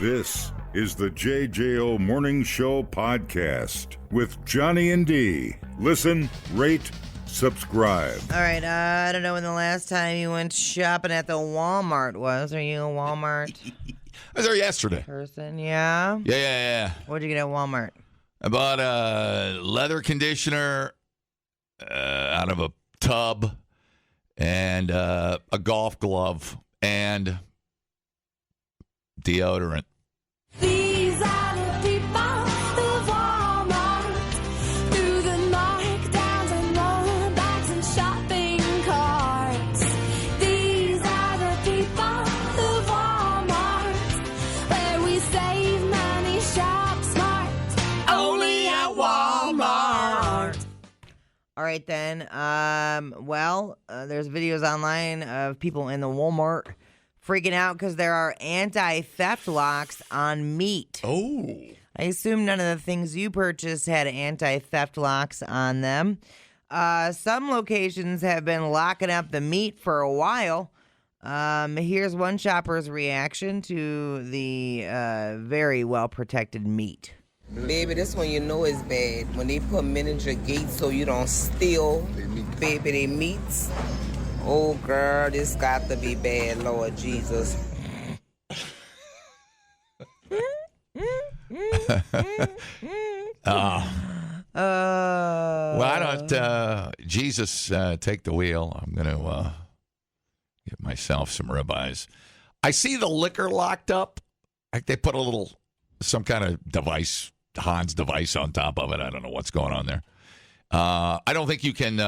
This is the JJO Morning Show podcast with Johnny and D. Listen, rate, subscribe. All right, I don't know when the last time you went shopping at the Walmart was. Are you a Walmart I was there yesterday. person? Yeah? Yeah. What'd you get at Walmart? I bought a leather conditioner out of a tub and a golf glove and deodorant. These are the people of Walmart, through the markdowns and rollbacks and shopping carts. These are the people of Walmart, where we save money, shop smart, only at Walmart. All right, then. There's videos online of people in the Walmart freaking out because there are anti-theft locks on meat. Oh. I assume none of the things you purchased had anti-theft locks on them. Some locations have been locking up the meat for a while. Here's one shopper's reaction to the very well-protected meat. Baby, this one you know is bad. When they put miniature gates so you don't steal, baby, they meats. Oh, girl, this got to be bad, Lord Jesus. Why don't Jesus take the wheel? I'm going to get myself some ribeyes. I see the liquor locked up. Like they put some kind of device, Hans device on top of it. I don't know what's going on there. I don't think you can...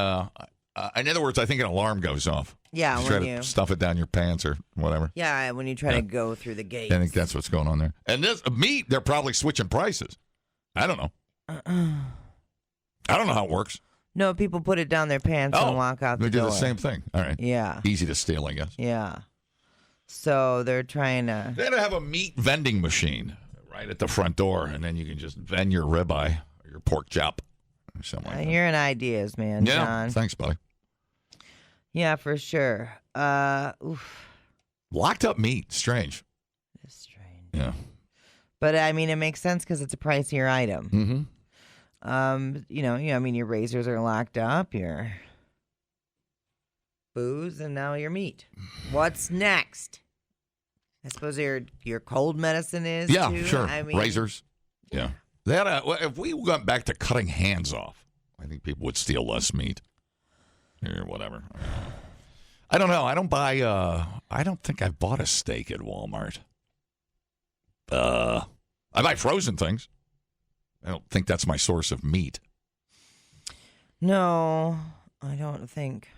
in other words, I think an alarm goes off. Yeah, you try to stuff it down your pants or whatever. Yeah, when you try to go through the gate. I think that's what's going on there. And this meat, they're probably switching prices. I don't know. I don't know how it works. No, people put it down their pants and walk out the door. They do the same thing. All right. Yeah. Easy to steal, I guess. Yeah. So they're trying to... They have a meat vending machine right at the front door, and then you can just vend your ribeye or your pork chop or something like that. You're in ideas, man, Yeah, John. thanks, buddy. Yeah, for sure. Locked up meat. Strange. It's strange. Yeah. But, I mean, it makes sense because it's a pricier item. Mm-hmm. Your razors are locked up, your booze, and now your meat. What's next? I suppose your cold medicine is, Yeah, too? sure. I mean, Razors. Yeah. If we went back to cutting hands off, I think people would steal less meat. Or whatever. I don't know. I don't buy, I don't think I've bought a steak at Walmart. I buy frozen things. I don't think that's my source of meat. No, I don't think.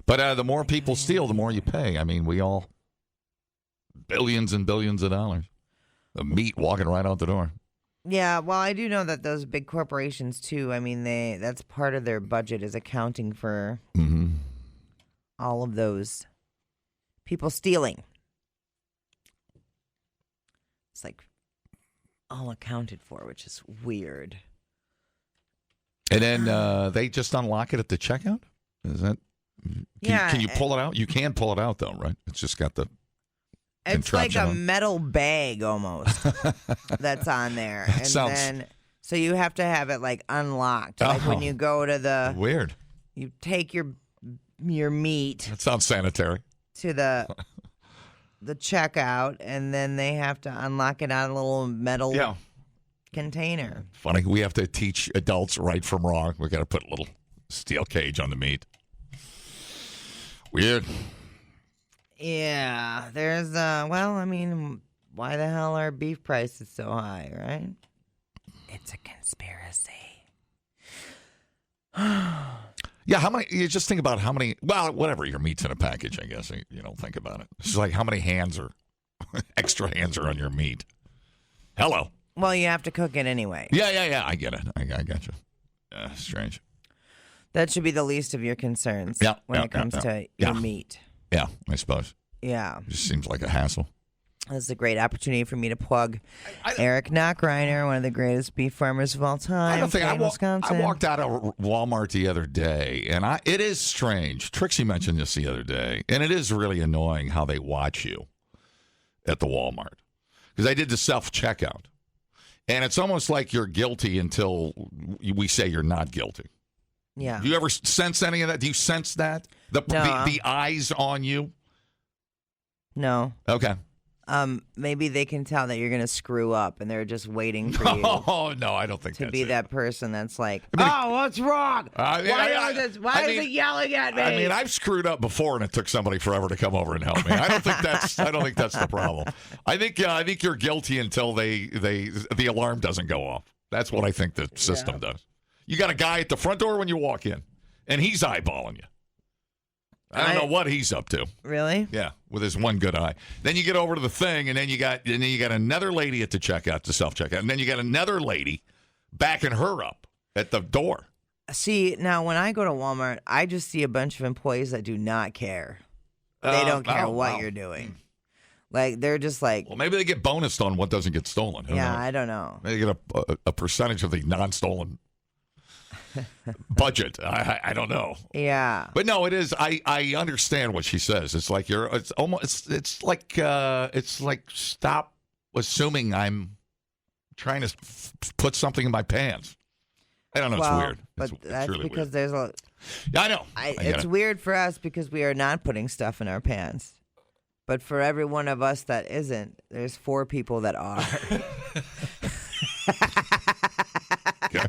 But the more people steal, the more you pay. I mean, we all, billions and billions of dollars of meat walking right out the door. Yeah, well, I do know that those big corporations, too, I mean, that's part of their budget is accounting for all of those people stealing. It's like all accounted for, which is weird. And then they just unlock it at the checkout? Is that? Can you pull it out? You can pull it out, though, right? It's just got the... It's like a metal bag almost that's on there. So you have to have it like unlocked. Like when you go to the... Weird. You take your meat... That sounds sanitary. ...to the checkout, and then they have to unlock it out of a little metal container. Funny. We have to teach adults right from wrong. We got to put a little steel cage on the meat. Weird. Yeah, there's, why the hell are beef prices so high, right? It's a conspiracy. Yeah, how many, you just think about how many, whatever, your meat's in a package, I guess. You don't think about it. It's like how many extra hands are on your meat. Hello. Well, you have to cook it anyway. Yeah, I get it. I got you. Strange. That should be the least of your concerns when it comes to your meat. Yeah, I suppose. Yeah. It just seems like a hassle. This is a great opportunity for me to plug Eric Knockreiner, one of the greatest beef farmers of all time. I walked out of Walmart the other day, and it is strange. Trixie mentioned this the other day, and it is really annoying how they watch you at the Walmart. because I did the self-checkout. And it's almost like you're guilty until we say you're not guilty. Yeah. Do you ever sense any of that? Do you sense that? The eyes on you? No. Okay. Maybe they can tell that you're going to screw up, and they're just waiting for you. Oh, no, I don't think to that's be it. that person that's like, oh, what's wrong? Why is it yelling at me? I mean, I've screwed up before, and it took somebody forever to come over and help me. I don't think that's the problem. I think you're guilty until the alarm doesn't go off. That's what I think the system does. You got a guy at the front door when you walk in, and he's eyeballing you. I don't know what he's up to. Really? Yeah, with his one good eye. Then you get over to the thing, and then you got another lady at the checkout, the self-checkout, and then you got another lady backing her up at the door. See, now when I go to Walmart, I just see a bunch of employees that do not care. They don't care what you're doing. Like, they're just like... Well, maybe they get bonused on what doesn't get stolen. Who knows? I don't know. They get a percentage of the non-stolen budget. I don't know. Yeah. But no, it is. I understand what she says. It's like it's like stop assuming I'm trying to put something in my pants. I don't know. Well, it's weird. But that's really because weird. there's a... Yeah, I know. It's weird for us because we are not putting stuff in our pants. But for every one of us that isn't, there's 4 people that are. Okay.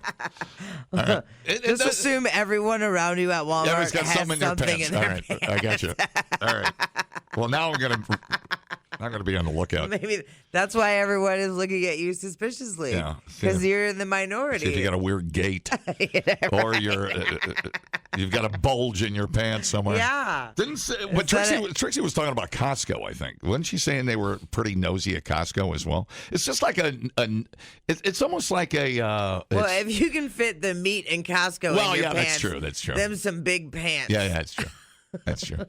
All right. Just assume everyone around you at Walmart got has something in their pants. in All their right. pants. I got you. All right. Well, now I'm gonna be on the lookout. Maybe that's why everyone is looking at you suspiciously. Yeah. Because you're in the minority. See if you got a weird gait, or you've got a bulge in your pants somewhere. Yeah. But Trixie was talking about Costco, I think. Wasn't she saying they were pretty nosy at Costco as well? It's just like it's almost like a. Well, if you can fit the meat in Costco in your pants, that's true. That's true. Them some big pants. Yeah, that's true. That's true.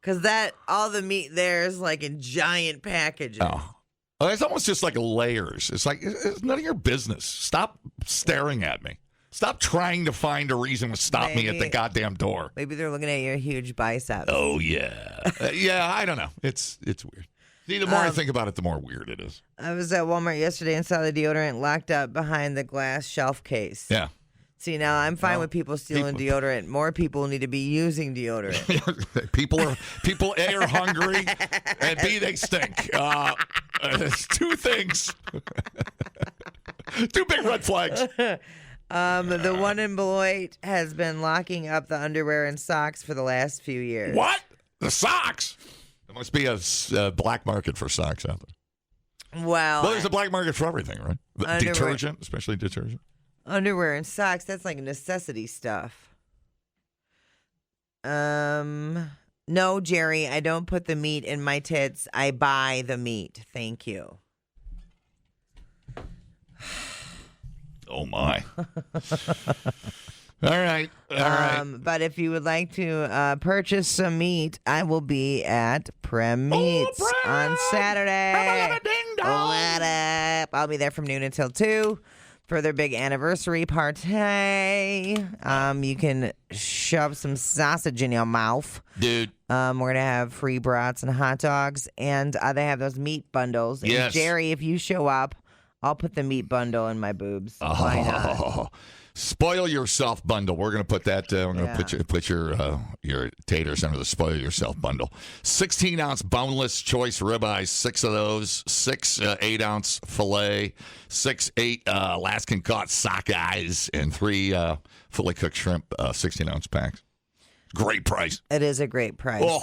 Because all the meat there is like in giant packages. Oh. Well, it's almost just like layers. It's like, it's none of your business. Stop staring at me. Stop trying to find a reason to stop me at the goddamn door. Maybe they're looking at your huge biceps. Oh, yeah. Yeah, I don't know. It's weird. See, the more I think about it, the more weird it is. I was at Walmart yesterday and saw the deodorant locked up behind the glass shelf case. Yeah. See, now I'm fine with people stealing deodorant. More people need to be using deodorant. people A, are hungry, and B, they stink. It's 2 things. 2 big red flags. The one in Beloit has been locking up the underwear and socks for the last few years. What? The socks? There must be a black market for socks out there. Well, there's a black market for everything, right? Detergent, especially detergent. Underwear and socks, that's like necessity stuff. No, Jerry, I don't put the meat in my tits. I buy the meat. Thank you. Oh, my. All right. But if you would like to purchase some meat, I will be at Prem Meats on Saturday. What up? I'll be there from noon until 2 for their big anniversary party. You can shove some sausage in your mouth. Dude. We're going to have free brats and hot dogs, and they have those meat bundles. And yes. Jerry, if you show up, I'll put the meat bundle in my boobs. Why not? Spoil yourself bundle. We're going to put that. We're going to put your taters under the spoil yourself bundle. 16-ounce boneless choice ribeyes, 6 of those. 6 8-ounce filet, 6 8 Alaskan caught sockeyes, and 3 fully cooked shrimp 16-ounce packs. Great price. It is a great price. Oh.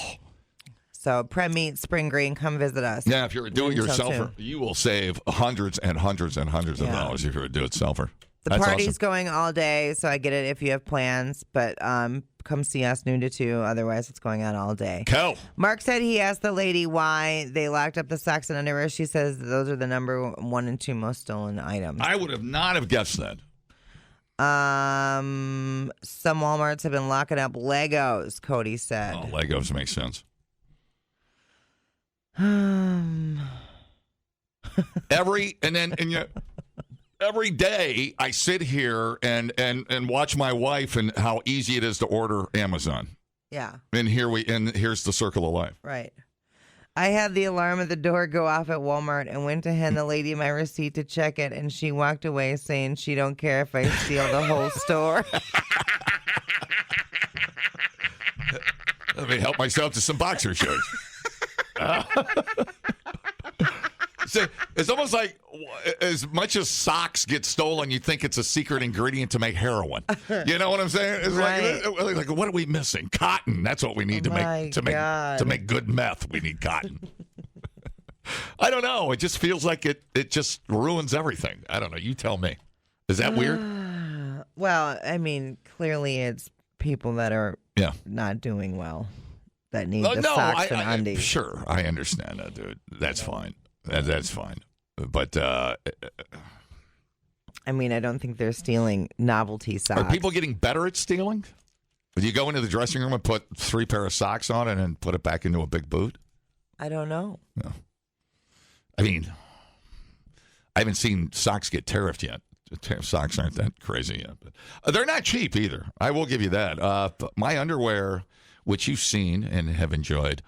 So Prem Meat, Spring Green, come visit us. Yeah, if you're a do-it-yourselfer, you will save hundreds and hundreds and hundreds of dollars if you're a do-it-yourselfer. The party's going all day, so I get it if you have plans. But come see us noon to 2. Otherwise, it's going on all day. Cool. Mark said he asked the lady why they locked up the socks and underwear. She says those are the number 1 and 2 most stolen items. I would have not have guessed that. Some Walmarts have been locking up Legos, Cody said. Oh, Legos make sense. Every day I sit here and watch my wife and how easy it is to order Amazon. Yeah. And here's the circle of life. Right. I had the alarm at the door go off at Walmart and went to hand the lady my receipt to check it, and she walked away saying she don't care if I steal the whole store. Let me help myself to some boxer shorts. So it's almost like as much as socks get stolen, you think it's a secret ingredient to make heroin. You know what I'm saying? It's Right. like what are we missing? Cotton. That's what we need to make good meth. We need cotton. I don't know. It just feels like it just ruins everything. I don't know. You tell me. Is that weird? Well, I mean, clearly it's people that are not doing well that need the socks and undies. Sure, I understand that, dude. That's fine. That's fine. But I mean, I don't think they're stealing novelty socks. are people getting better at stealing? Do you go into the dressing room and put 3 pair of socks on and then put it back into a big boot? I don't know. No. I mean, I haven't seen socks get tariffed yet. Socks aren't that crazy yet. But they're not cheap either. I will give you that. My underwear, which you've seen and have enjoyed,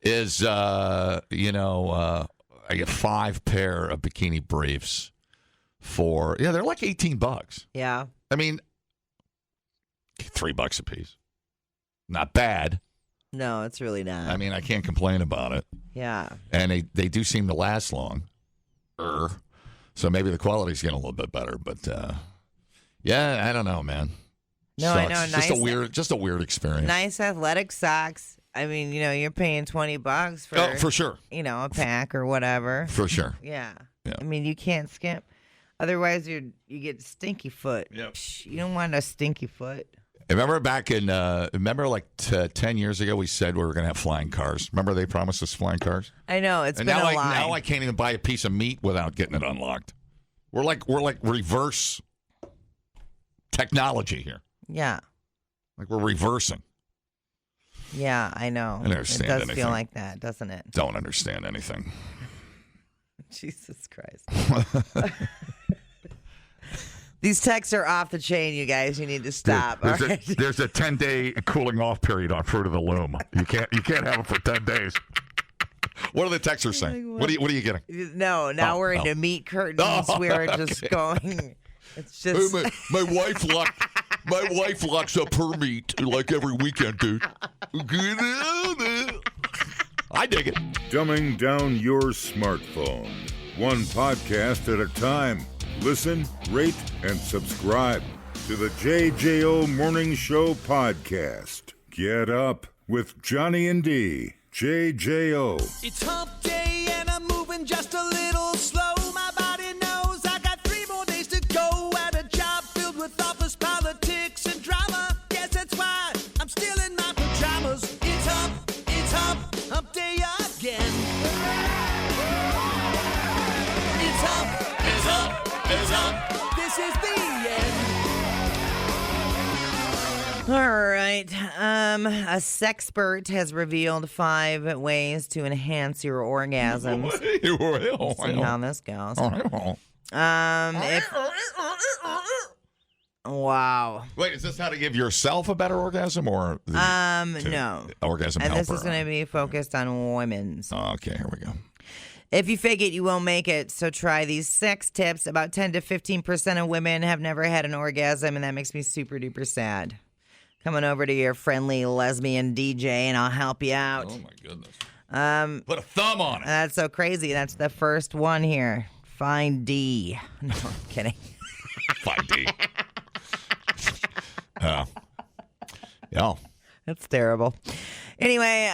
is, I get 5 pair of bikini briefs for, they're like $18. Yeah. I mean, $3 a piece. Not bad. No, it's really not. I mean, I can't complain about it. Yeah. And they do seem to last long. So maybe the quality's getting a little bit better. But, I don't know, man. No, Sucks. I know. Just a weird experience. Nice athletic socks. I mean, you're paying $20 for, for sure. A pack or whatever. For sure. Yeah. Yeah. I mean, you can't skimp. Otherwise, you get stinky foot. Yep. Psh, you don't want a stinky foot. Remember back in, 10 years ago, we said we were going to have flying cars. Remember they promised us flying cars? I know. It's And been a lie. now I can't even buy a piece of meat without getting it unlocked. We're like reverse technology here. Yeah. Like we're reversing. Yeah, I know. I don't understand It does anything. feel like that, doesn't it? Don't understand anything. Jesus Christ. These texts are off the chain, you guys. You need to stop. There's, all right? there's a 10-day cooling off period on Fruit of the Loom. You can't have it for 10 days. What are the texters saying? What are you getting? No, now we're into meat curtains. We're just going. It's just My wife locks up her meat like every weekend, dude. I dig it. Dumbing down your smartphone. One podcast at a time. Listen, rate, and subscribe to the JJO Morning Show podcast. Get up with Johnny and D. JJO. It's hump day and I'm moving just a little slow. My body knows I got 3 more days to go at a job filled with office politics and drama. Guess that's why I'm still in my pajamas. It's hump day again. It's hump, this is the end. all right. A sexpert has revealed 5 ways to enhance your orgasms. See how this goes. Wow. Wait, is this how to give yourself a better orgasm or No. orgasm And helper? this is going to be focused on women's. Okay, here we go. If you fake it, you won't make it. So try these sex tips. About 10 to 15% of women have never had an orgasm, and that makes me super duper sad. Coming over to your friendly lesbian DJ, and I'll help you out. Oh my goodness. Put a thumb on it. That's so crazy. That's the first one here. Find D. No, I'm kidding. Find D. Yeah. That's terrible. Anyway,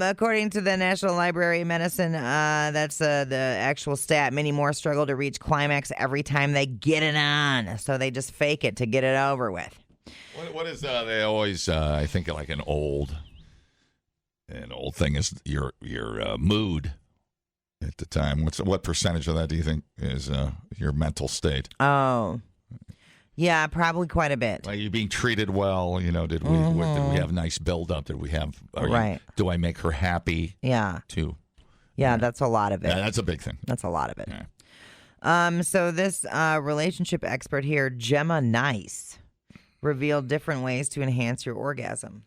according to the National Library of Medicine, that's the actual stat. Many more struggle to reach climax every time they get it on. So they just fake it to get it over with. What is they always? I think like an old thing is your mood at the time. What percentage of that do you think is your mental state? Oh, yeah, probably quite a bit. Are you being treated well? Did we have nice build up? Did we have right? Do I make her happy? Yeah, Too. yeah, that's a lot of it. Yeah, that's a big thing. That's a lot of it. Yeah. So this relationship expert here, Gemma Nice, revealed different ways to enhance your orgasm.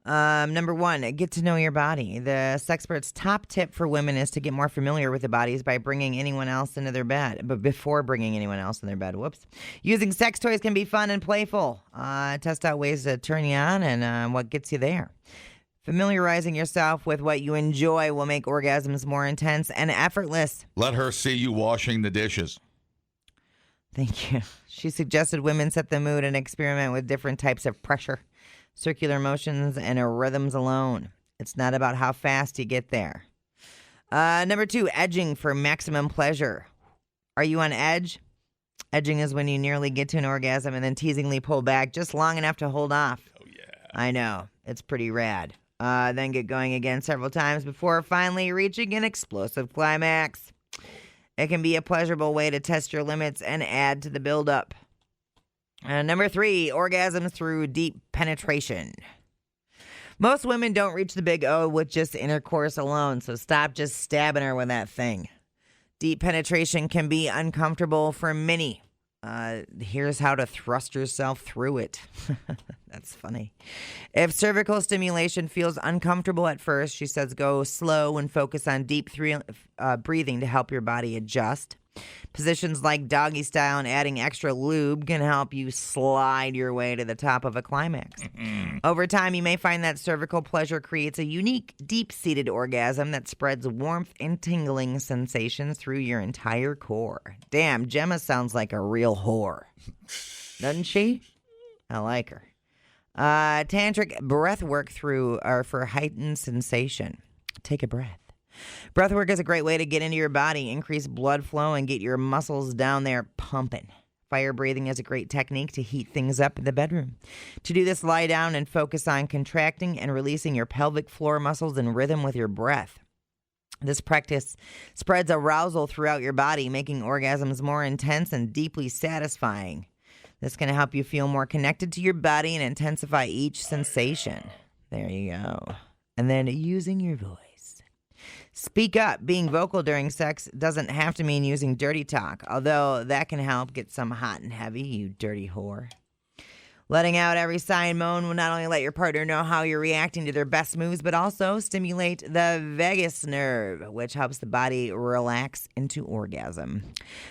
Number 1, get to know your body. The Sexpert's top tip for women is to get more familiar with the bodies by bringing anyone else into their bed. But before bringing anyone else in their bed, using sex toys can be fun and playful. Test out ways to turn you on and what gets you there. Familiarizing yourself with what you enjoy will make orgasms more intense and effortless. Let her see you washing the dishes. Thank you. She suggested women set the mood and experiment with different types of pressure, circular motions, and rhythms alone. It's not about how fast you get there. Number 2, edging for maximum pleasure. Are you on edge? Edging is when you nearly get to an orgasm and then teasingly pull back just long enough to hold off. Oh, yeah. I know. It's pretty rad. Then get going again several times before finally reaching an explosive climax. It can be a pleasurable way to test your limits and add to the buildup. Number 3, orgasms through deep penetration. Most women don't reach the big O with just intercourse alone, so stop just stabbing her with that thing. Deep penetration can be uncomfortable for many. Here's how to thrust yourself through it. That's funny. If cervical stimulation feels uncomfortable at first, she says go slow and focus on deep breathing to help your body adjust. Positions like doggy style and adding extra lube can help you slide your way to the top of a climax. Over time, you may find that cervical pleasure creates a unique, deep-seated orgasm that spreads warmth and tingling sensations through your entire core. Damn, Gemma sounds like a real whore. Doesn't she? I like her. Tantric breath work for heightened sensation. Take a breath. Breathwork is a great way to get into your body, increase blood flow, and get your muscles down there pumping. Fire breathing is a great technique to heat things up in the bedroom. To do this, lie down and focus on contracting and releasing your pelvic floor muscles in rhythm with your breath. This practice spreads arousal throughout your body, making orgasms more intense and deeply satisfying. This can help you feel more connected to your body and intensify each sensation. There you go. And then using your voice. Speak up. Being vocal during sex doesn't have to mean using dirty talk, although that can help get some hot and heavy, you dirty whore. Letting out every sigh and moan will not only let your partner know how you're reacting to their best moves, but also stimulate the vagus nerve, which helps the body relax into orgasm.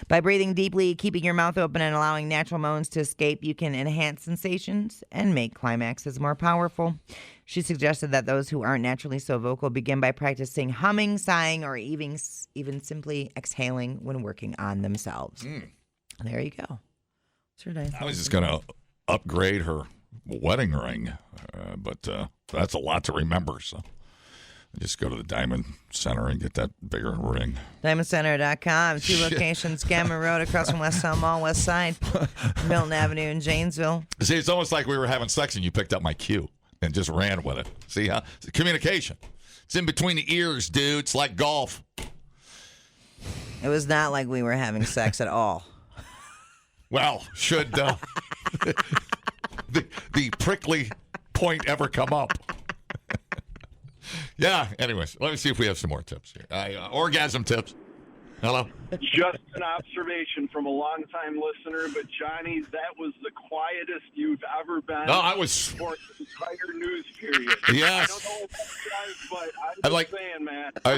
By breathing deeply, keeping your mouth open, and allowing natural moans to escape, you can enhance sensations and make climaxes more powerful. She suggested that those who aren't naturally so vocal begin by practicing humming, sighing, or even simply exhaling when working on themselves. There you go. I was just going to upgrade her wedding ring, but that's a lot to remember, so I just go to the Diamond Center and get that bigger ring. DiamondCenter.com. 2 locations, Gammon Road across from West Town Mall, West Side, Milton Avenue in Janesville. See, it's almost like we were having sex and you picked up my cue and just ran with it. See how? It's communication. It's in between the ears, dude. It's like golf. It was not like we were having sex at all. Well, should the prickly point ever come up? Yeah, anyways, let me see if we have some more tips here. Orgasm tips. Hello? Just an observation from a longtime listener, but Johnny, that was the quietest you've ever been. No, I was for the entire news period. Yes. I don't know about you guys, but I'm just saying, man. I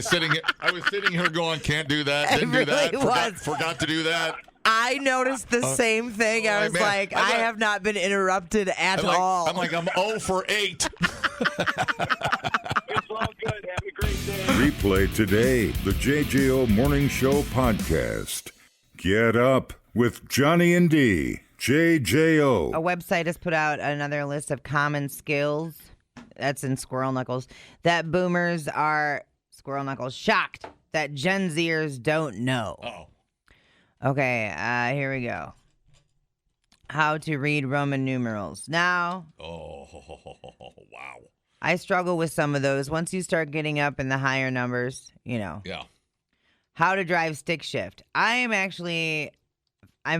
was sitting here going, can't do that, didn't do that, forgot to do that. I noticed the same thing. I was like, I have not been interrupted at all. I'm 0 for 8. It's all good. Have a great day. Replay today the JJO Morning Show podcast. Get up with Johnny and D. JJO. A website has put out another list of common skills. That's in Squirrel Knuckles. That boomers are, Squirrel Knuckles, shocked that Gen Zers don't know. Oh. Okay, here we go. How to read Roman numerals. Now, Oh, wow. I struggle with some of those. Once you start getting up in the higher numbers, Yeah. How to drive stick shift. I'm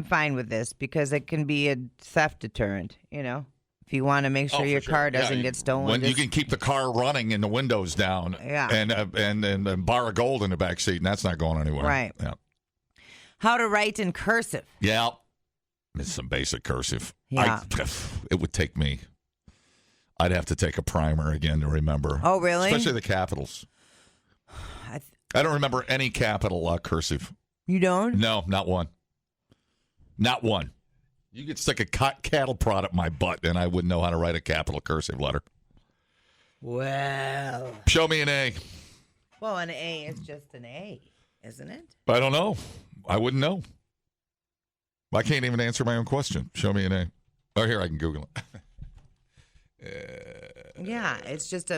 fine with this because it can be a theft deterrent, If you want to make sure your car doesn't get stolen. When you can keep the car running and the windows down and bar of gold in the back seat, and that's not going anywhere. Right. Yeah. How to write in cursive. Yeah. It's some basic cursive. Yeah. It would take me I'd have to take a primer again to remember. Oh, really? Especially the capitals. I don't remember any capital cursive. You don't? No, not one. Not one. You could stick a cattle prod up my butt, and I wouldn't know how to write a capital cursive letter. Well. Show me an A. Well, an A is just an A, isn't it? I don't know. I wouldn't know. I can't even answer my own question. Show me an A. Oh, here, I can Google it. Yeah, it's just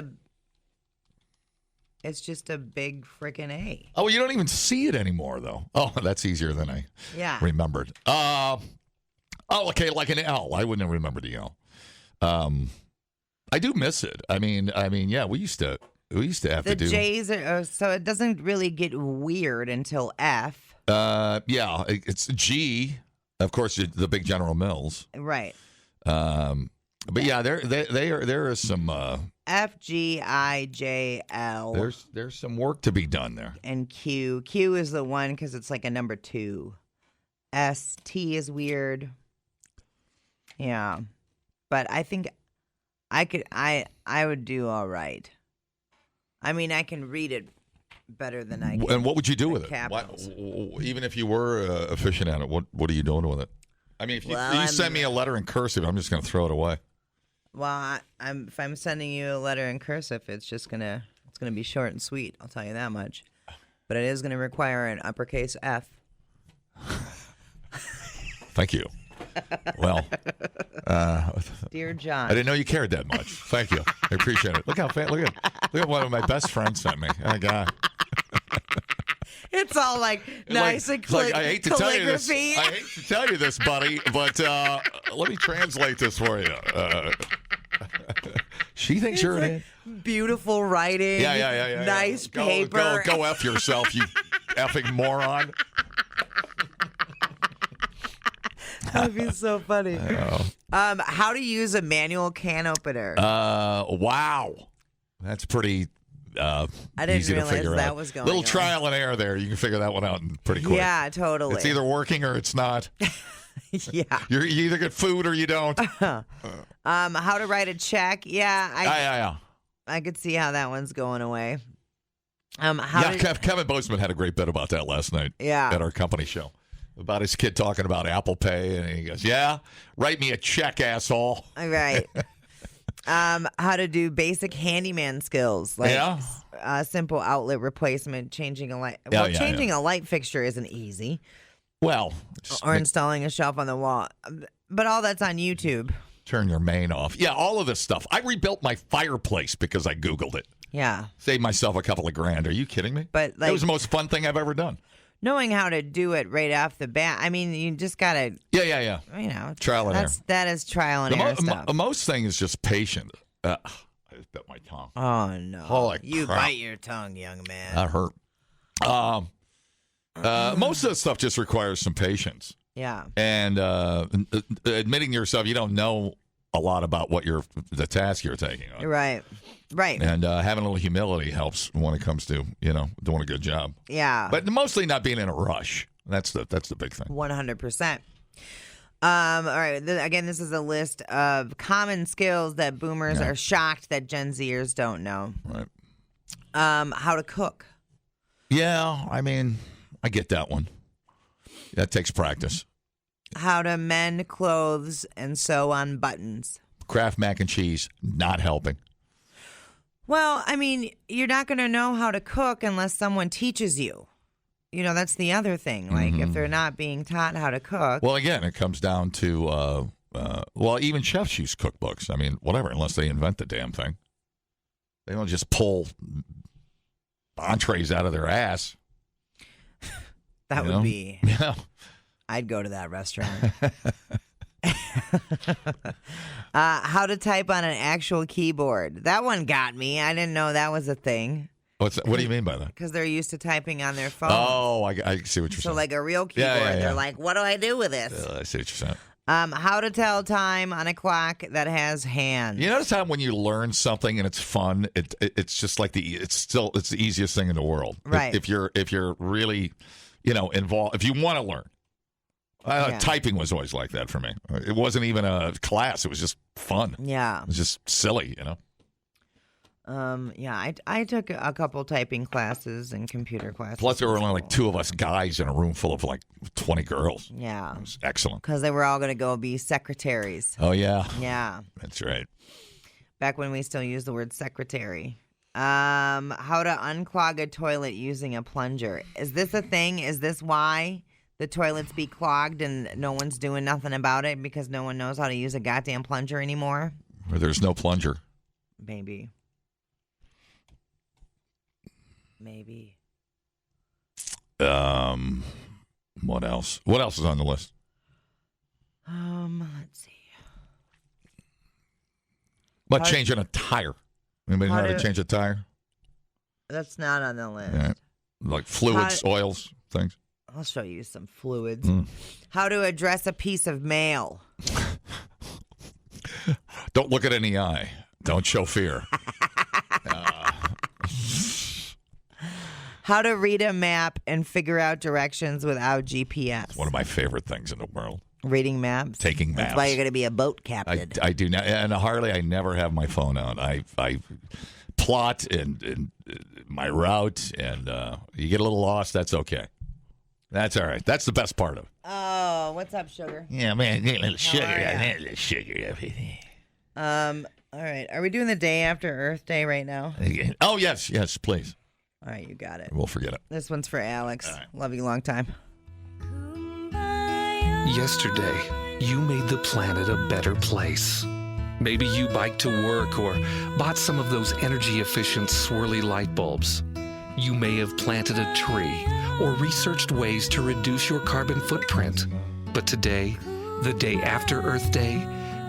a big freaking A. Oh, you don't even see it anymore, though. Oh, that's easier than I remembered. Okay, like an L. I wouldn't have remembered the L. I do miss it. I mean, yeah, we used to have to do. The J's are, so it doesn't really get weird until F. Yeah, it's G. Of course, the big General Mills. Right. But yeah, there is some F, G, I, J, L. There's some work to be done there. And Q. Q is the one because it's like a number 2. S, T is weird. Yeah. But I think I would do all right. I mean, I can read it better than I can. And what would you do with it? Capitals. Even if you were efficient at it, what are you doing with it? I mean, if you send me a letter in cursive, I'm just going to throw it away. Well, if I'm sending you a letter in cursive, it's gonna be short and sweet. I'll tell you that much. But it is going to require an uppercase F. Thank you. Well, Dear John, I didn't know you cared that much. Thank you. I appreciate it. Look at one of my best friends sent me. Oh, God. it's all like nice and I hate to tell you this. I hate to tell you this, buddy, but let me translate this for you. She thinks you're an beautiful writing. Yeah. Nice paper. Go F yourself, you effing moron. That'd be so funny. How to use a manual can opener? Wow, that's pretty. I didn't easy realize to figure that out. was going Little on. trial and error there. You can figure that one out pretty quick. Yeah, totally. It's either working or it's not. Yeah. You either get food or you don't. How to write a check? Yeah. Yeah. I could see how that one's going away. Kevin Bozeman had a great bit about that last night. Yeah. At our company show. About his kid talking about Apple Pay, and he goes, "Yeah, write me a check, asshole." All right. How to do basic handyman skills, like simple outlet replacement, changing a light. Well, changing a light fixture isn't easy. Well, or installing a shelf on the wall, but all that's on YouTube. Turn your main off. Yeah, all of this stuff. I rebuilt my fireplace because I Googled it. Yeah, saved myself a couple of grand. Are you kidding me? But it was the most fun thing I've ever done. Knowing how to do it right off the bat. I mean, you just gotta. Yeah. You know, trial and error. That is trial and error stuff. Most thing is just patient. I just bit my tongue. Oh no! Holy you crap. bite your tongue, young man. That hurt. Most of the stuff just requires some patience. Yeah. And admitting to yourself you don't know a lot about the task you're taking on. Right. And having a little humility helps when it comes to, doing a good job. Yeah. But mostly not being in a rush. That's the big thing. 100%. All right. Again, this is a list of common skills that boomers are shocked that Gen Zers don't know. Right. How to cook. Yeah, I mean, I get that one. That takes practice. How to mend clothes and sew on buttons. Kraft mac and cheese, not helping. Well, I mean, you're not going to know how to cook unless someone teaches you. That's the other thing. Like, if they're not being taught how to cook. Well, again, it comes down to, even chefs use cookbooks. I mean, whatever, unless they invent the damn thing. They don't just pull entrees out of their ass. That would be. Yeah. I'd go to that restaurant. How to type on an actual keyboard. That one got me. I didn't know that was a thing. What do you mean by that? Because they're used to typing on their phone. Oh, I see what you're saying. So like a real keyboard, they're like, what do I do with this? I see what you're saying. How to tell time on a clock that has hands. You notice how when you learn something and it's fun, it's just like it's the easiest thing in the world. Right. If you're really, involved, if you want to learn. Typing was always like that for me. It wasn't even a class. It was just fun. Yeah. It was just silly, you know. I took a couple typing classes and computer classes. Plus, there were only like 2 of us guys in a room full of like 20 girls. Yeah. It was excellent. Because they were all going to go be secretaries. Oh, yeah. Yeah. That's right. Back when we still used the word secretary. How to unclog a toilet using a plunger. Is this a thing? Is this why the toilets be clogged and no one's doing nothing about it because no one knows how to use a goddamn plunger anymore? Or there's no plunger. Maybe. What else? What else is on the list? Let's see. About changing a tire. Anybody know how to change a tire? That's not on the list. Yeah. Like fluids, oils, things. I'll show you some fluids. How to address a piece of mail. Don't look it in the eye. Don't show fear. How to read a map and figure out directions without GPS. It's one of my favorite things in the world. Reading maps. Taking maps. That's why you're going to be a boat captain. I do not. And Harley, I never have my phone out. I plot and my route, and you get a little lost. That's okay. That's all right. That's the best part of it. Oh, what's up, sugar? Yeah, man, get a little sugar. ya? A little sugar. All right. Are we doing the day after Earth Day right now? Oh, yes, please. All right, you got it. We'll forget it. This one's for Alex. Love you long time. Yesterday, you made the planet a better place. Maybe you biked to work or bought some of those energy-efficient swirly light bulbs. You may have planted a tree or researched ways to reduce your carbon footprint. But today, the day after Earth Day,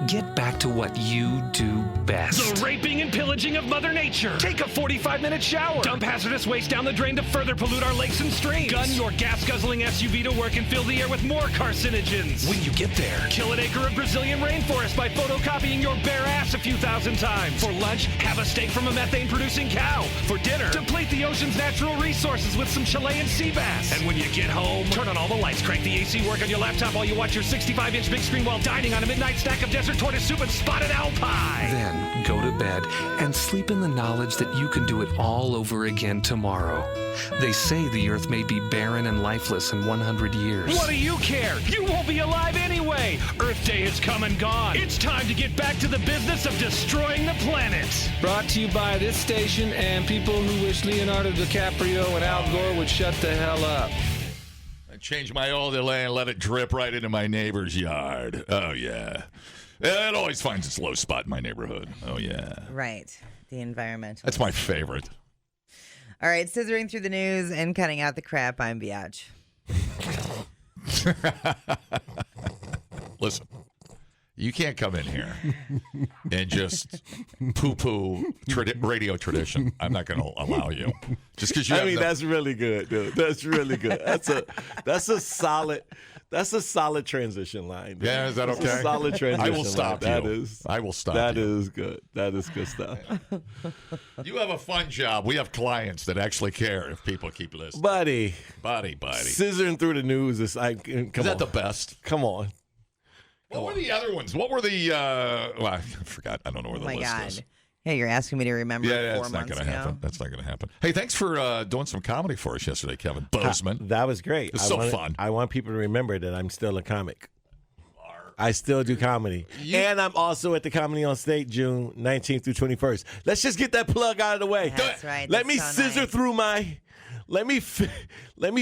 get back to what you do best. The raping and pillaging of Mother Nature. Take a 45-minute shower. Dump hazardous waste down the drain to further pollute our lakes and streams. Gun your gas-guzzling SUV to work and fill the air with more carcinogens. When you get there, kill an acre of Brazilian rainforest by photocopying your bare ass a few thousand times. For lunch, have a steak from a methane-producing cow. For dinner, deplete the ocean's natural resources with some Chilean sea bass. And when you get home, turn on all the lights, crank the AC, work on your laptop while you watch your 65-inch big screen while dining on a midnight snack of desert tortoise soup and spotted owl pie. Then go to bed and sleep in the knowledge that you can do it all over again tomorrow. They say the earth may be barren and lifeless in 100 years. What do you care? You won't be alive anyway. Earth Day has come and gone. It's time to get back to the business of destroying the planet. Brought to you by this station and people who wish Leonardo DiCaprio and Al Gore would shut the hell up. I changed my oil delay and let it drip right into my neighbor's yard. Oh, yeah. It always finds its low spot in my neighborhood. Oh, yeah. Right. The environmental. That's my favorite. All right. Scissoring through the news and cutting out the crap. I'm Biatch. Listen, you can't come in here and just poo-poo radio tradition. I'm not going to allow you. Just because you. I mean, that's really good, dude. That's really good. That's a solid. That's a solid transition line. Dude. Yeah, is that okay? That's a solid transition. I will stop line. you. I will stop you. That is good. That is good stuff. You have a fun job. We have clients that actually care if people keep listening. Buddy. Scissoring through the news is like, is that the best? Come on. What were the other ones? What were the, well, I forgot. I don't know where the list is. Yeah, you're asking me to remember 4 that's not months going to ago. happen. That's not going to happen. Hey, thanks for doing some comedy for us yesterday, Kevin Bozeman. That was great. It's so fun. I want people to remember that I'm still a comic. I still do comedy. And I'm also at the Comedy on State June 19th through 21st. Let's just get that plug out of the way. That's right. Let That's me so scissor nice. through my... Let me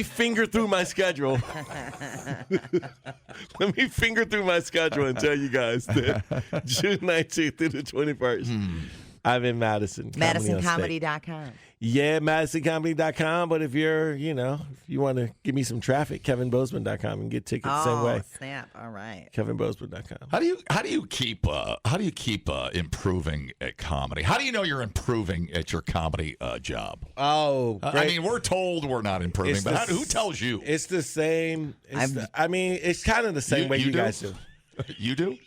finger through my schedule. Let me finger through my schedule and tell you guys that June 19th through the 21st, I'm in Madison. MadisonComedy.com. Yeah, MadisonComedy.com. But if you're, if you want to give me some traffic, KevinBozeman.com and get tickets the same way. Snap. All right. KevinBozeman.com. How do you keep improving at comedy? How do you know you're improving at your comedy job? Oh, great. I mean, we're told we're not improving, but who tells you? It's the same. It's kind of the same way you guys do. You do?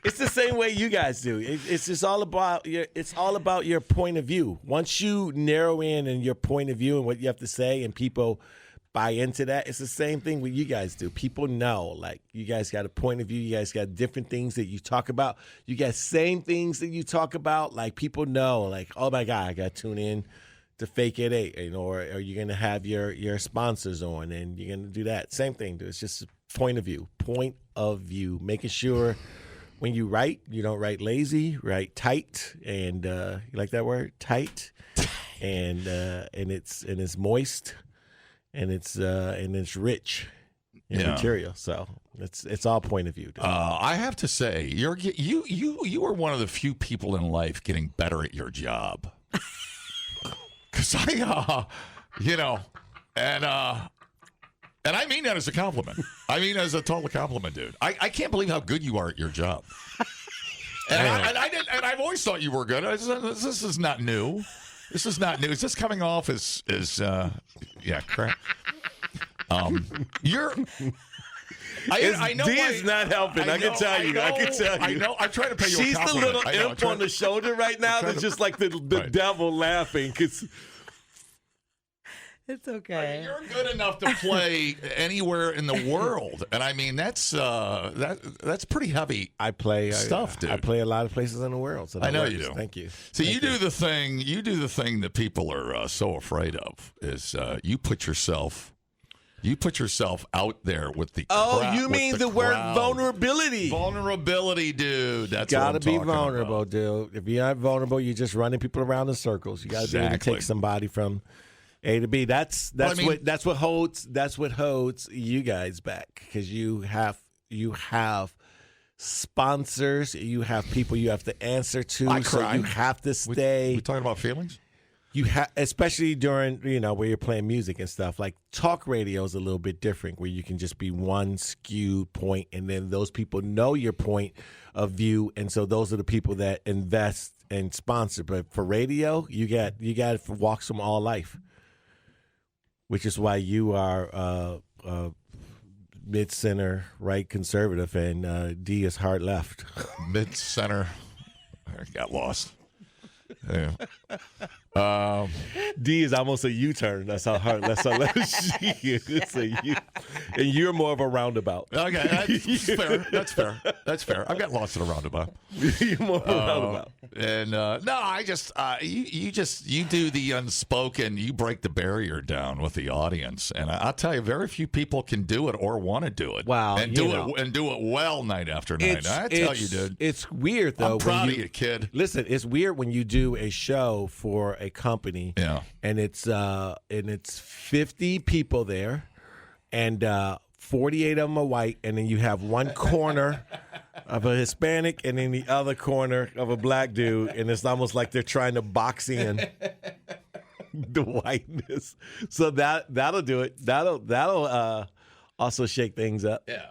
It's the same way you guys do. It's just all about your point of view. Once you narrow in your point of view and what you have to say, and people buy into that. It's the same thing what you guys do. People know, like, you guys got a point of view. You guys got different things that you talk about. You got same things that you talk about. Like, people know, like, oh my God, I got to tune in to Fake at 8, or you're going to have your sponsors on, and you're going to do that. Same thing, dude. It's just point of view. Point of view. Making sure when you write, you don't write lazy, write tight, and you like that word, tight, and it's moist, and it's rich in material. So it's all point of view. Dude. I have to say, you are one of the few people in life getting better at your job. Because and I mean that as a compliment. I mean as a total compliment, dude. I can't believe how good you are at your job. And I've always thought you were good. This is not new. This is not new. Is this coming off as crap? You're. I know D is not helping. I can tell you. I know. I'm trying to pay you a She's the compliment. little imp on the shoulder right now that's just like the devil laughing. Cause It's okay. You're good enough to play anywhere in the world, and I mean that's pretty heavy. I play stuff, dude. I play a lot of places in the world. So I know works. you do. Thank you. So you do the thing. You do the thing that people are so afraid of. Is you put yourself out there with the crowd, you mean the word vulnerability? Vulnerability, dude. That's gotta what I'm be talking vulnerable, about. dude. If you're not vulnerable, you're just running people around in circles. You gotta be able to take somebody from A to B. That's what holds you guys back, because you have sponsors, you have people you have to answer to. I so cry. you have to stay. We talking about feelings? You have, especially during where you're playing music and stuff. Like talk radio is a little bit different, where you can just be one skewed point, and then those people know your point of view, and so those are the people that invest and sponsor. But for radio, you got walks from all life, which is why you are mid-center, right conservative, and D is hard left. Mid-center. I got lost. Yeah. D is almost a U-turn. That's how hard. That's how left she is. It's a U, and you're more of a roundabout. Okay, that's fair. That's fair. I've got lost in a roundabout. You're more of a roundabout. And no, I just you do the unspoken. You break the barrier down with the audience, and I'll tell you, very few people can do it or want to do it. Wow, and do it well night after night. I tell you, dude. It's weird though. I'm proud of you, kid. Listen, it's weird when you do a show for a company, and it's 50 people there, and 48 of them are white, and then you have one corner of a Hispanic, and then the other corner of a black dude, and it's almost like they're trying to box in the whiteness. So that'll do it. That'll also shake things up. Yeah.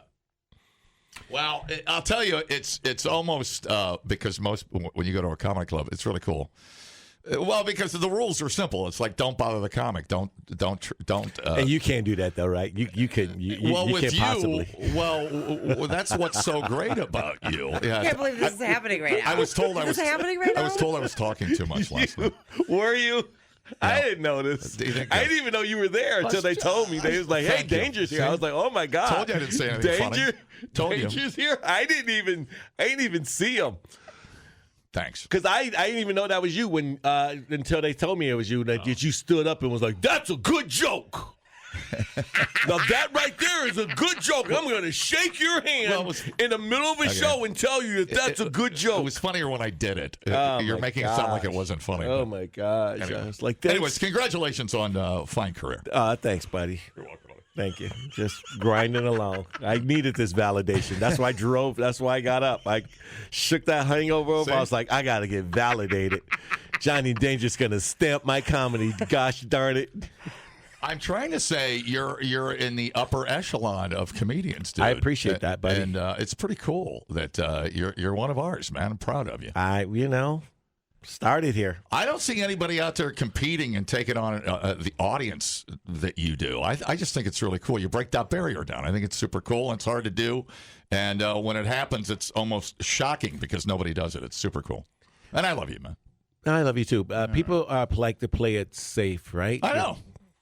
Well, I'll tell you, it's almost because when you go to a comedy club, it's really cool. Well, because the rules are simple. It's like, don't bother the comic. Don't. And you can't do that though, right? You can't possibly. Well, that's what's so great about you. Yeah, I can't believe this is happening right now. I was told I was happening right now. I was told I was talking too much last night. Were you? I didn't know this. I didn't even know you were there until they told me. They was like, "Hey, Danger's here." I was like, "Oh my God!" Told you I didn't say anything funny. Danger's here. I didn't even see him. Thanks. Because I didn't even know that was you until they told me it was you. That you stood up and was like, "That's a good joke." Now that right there is a good joke. I'm going to shake your hand in the middle of a show and tell you that's a good joke. It was funnier when I did it. You're making it sound like it wasn't funny. Oh my gosh! Anyway. I was like, anyways, congratulations on fine career. Thanks, buddy. You're welcome. Thank you. Just grinding along. I needed this validation. That's why I drove. That's why I got up. I shook that hangover over. I was like, I got to get validated. Johnny Danger's going to stamp my comedy. Gosh darn it. I'm trying to say you're in the upper echelon of comedians, dude. I appreciate that, buddy. And it's pretty cool that you're one of ours, man. I'm proud of you. Started here. I don't see anybody out there competing and taking on the audience that you do. I just think it's really cool. You break that barrier down. I think it's super cool, and it's hard to do. And when it happens, it's almost shocking because nobody does it. It's super cool. And I love you, man. I love you, too. People like to play it safe, right? I know.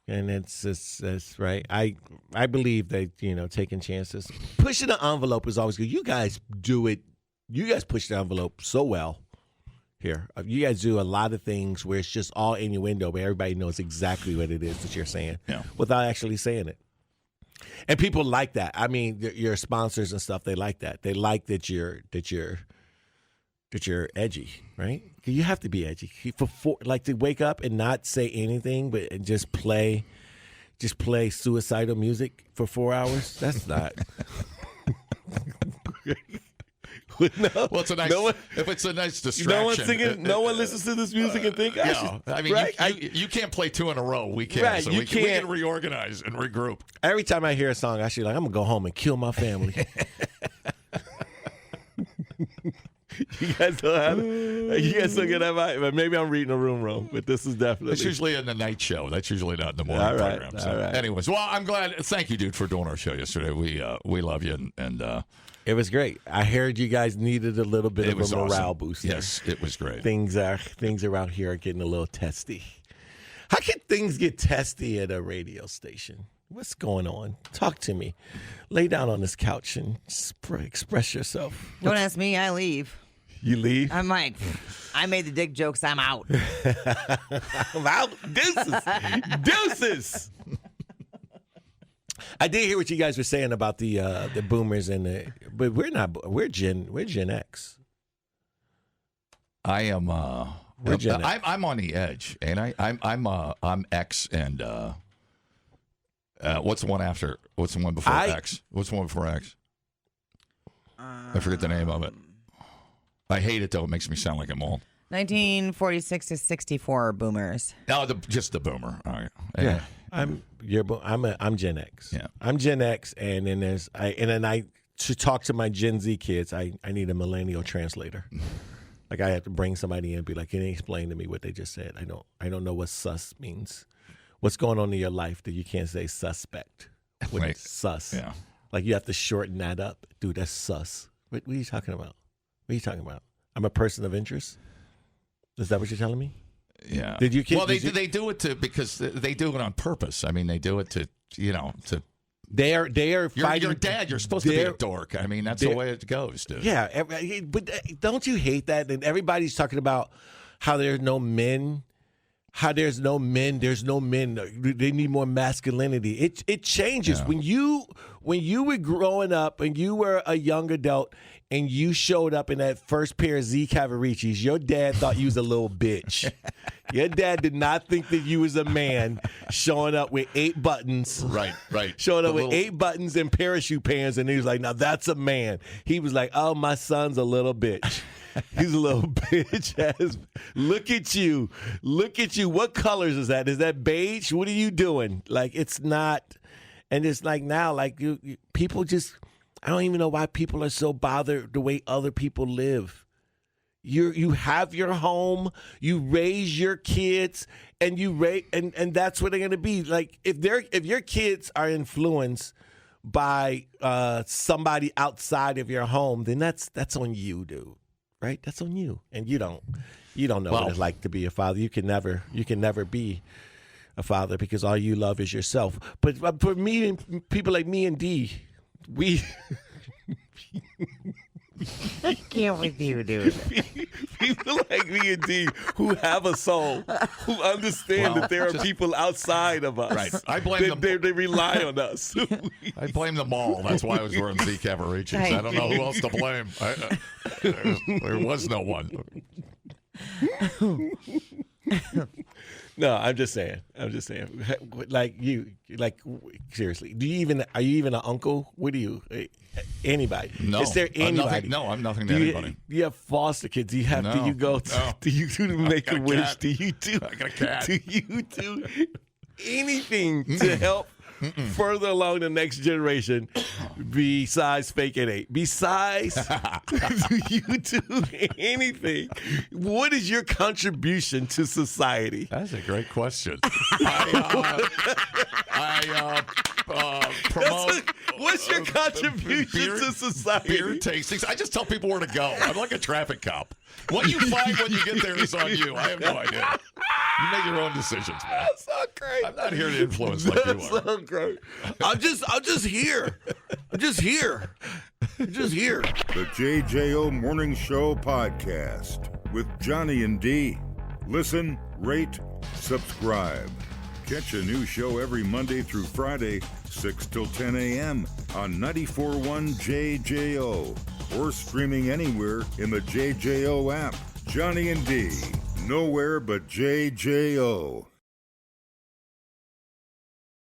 And it's right. I believe that, taking chances. Pushing the envelope is always good. You guys do it. You guys push the envelope so well here. You guys do a lot of things where it's just all innuendo, but everybody knows exactly what it is that you're saying without actually saying it. And people like that. I mean, your sponsors and stuff, they like that. They like that you're edgy, right? You have to be edgy. Like to wake up and not say anything, but just play suicidal music for 4 hours. That's not. No, well, it's a nice. If it's a nice distraction, no one's singing. No one listens to this music and think. I mean, right? you can't play 2 in a row. We can. Right, so we we can reorganize and regroup. Every time I hear a song, I should I'm gonna go home and kill my family. You guys don't have it. You guys don't get that vibe. But maybe I'm reading the room wrong. But this is definitely. It's usually in the night show. That's usually not in the morning program. So, anyways, well, I'm glad. Thank you, dude, for doing our show yesterday. We love you and it was great. I heard you guys needed a little bit of a morale boost. Yes, it was great. Things around here are getting a little testy. How can things get testy at a radio station? What's going on? Talk to me. Lay down on this couch and express yourself. Don't ask me. I leave. You leave? I'm like, I made the dick jokes. I'm out. I'm out. Deuces. I did hear what you guys were saying about the boomers but we're not. We're Gen X. I am. We're Gen X. I'm on the edge, and I'm X and what's the one after? What's the one before X? What's the one before X? I forget the name of it. I hate it though. It makes me sound like I'm old. 1946 to 64 boomers. No, just the boomer. All right. Yeah. I'm Gen X. Yeah. I'm Gen X, and then I to talk to my Gen Z kids, I need a millennial translator. Like I have to bring somebody in and be like, can you explain to me what they just said? I don't know what sus means. What's going on in your life that you can't say suspect? When it's sus. Yeah. Like you have to shorten that up. Dude, that's sus. What are you talking about? What are you talking about? I'm a person of interest? Is that what you're telling me? Yeah. Did you? Well, they do it because they do it on purpose. I mean, they do it to. They are fighting. Your dad. You're supposed to be a dork. I mean, that's the way it goes, dude. Yeah, but don't you hate that? And everybody's talking about how there's no men. How there's no men. They need more masculinity. It changes when you were growing up and you were a young adult. And you showed up in that first pair of Z Cavaricis, your dad thought you was a little bitch. Your dad did not think that you was a man showing up with 8 buttons. Right. Showing up with 8 buttons and parachute pants, and he was like, now that's a man. He was like, oh, my son's a little bitch. He's a little bitch. Look at you. What colors is that? Is that beige? What are you doing? Like, it's not. And it's like now, like people just. I don't even know why people are so bothered the way other people live. You have your home, you raise your kids, and and that's what they're gonna be. Like if your kids are influenced by somebody outside of your home, then that's on you, dude. Right? That's on you. And you don't know what it's like to be a father. You can never be a father because all you love is yourself. But for me and people like me and D, we I can't with you, dude. People like me and D who have a soul, who understand that there are people outside of us. Right. I blame them. They rely on us. I blame them all. That's why I was wearing Z Cavaricis. I don't know who else to blame. There was no one. No, I'm just saying. Like seriously, are you even an uncle? What do you? Anybody? No. Is there anybody? I'm nothing to anybody. Do you have foster kids? Do you have? No. Do you go? No. Do you do make a wish? Do you do? I got a cat. Do you do anything to help further along the next generation besides faking 8? Besides, do you do anything? What is your contribution to society? That's a great question. I promote. What's your contribution to society? Beer tastings. I just tell people where to go. I'm like a traffic cop. What you find when you get there is on you. I have no idea. You make your own decisions, man. That's so great. I'm not here to influence like you are. That's so great. I'm just here. I'm just here. I'm just here. The JJO Morning Show podcast with Johnny and D. Listen, rate, subscribe. Catch a new show every Monday through Friday, 6 till 10 a.m. on 94.1 JJO or streaming anywhere in the JJO app. Johnny and D, nowhere but JJO.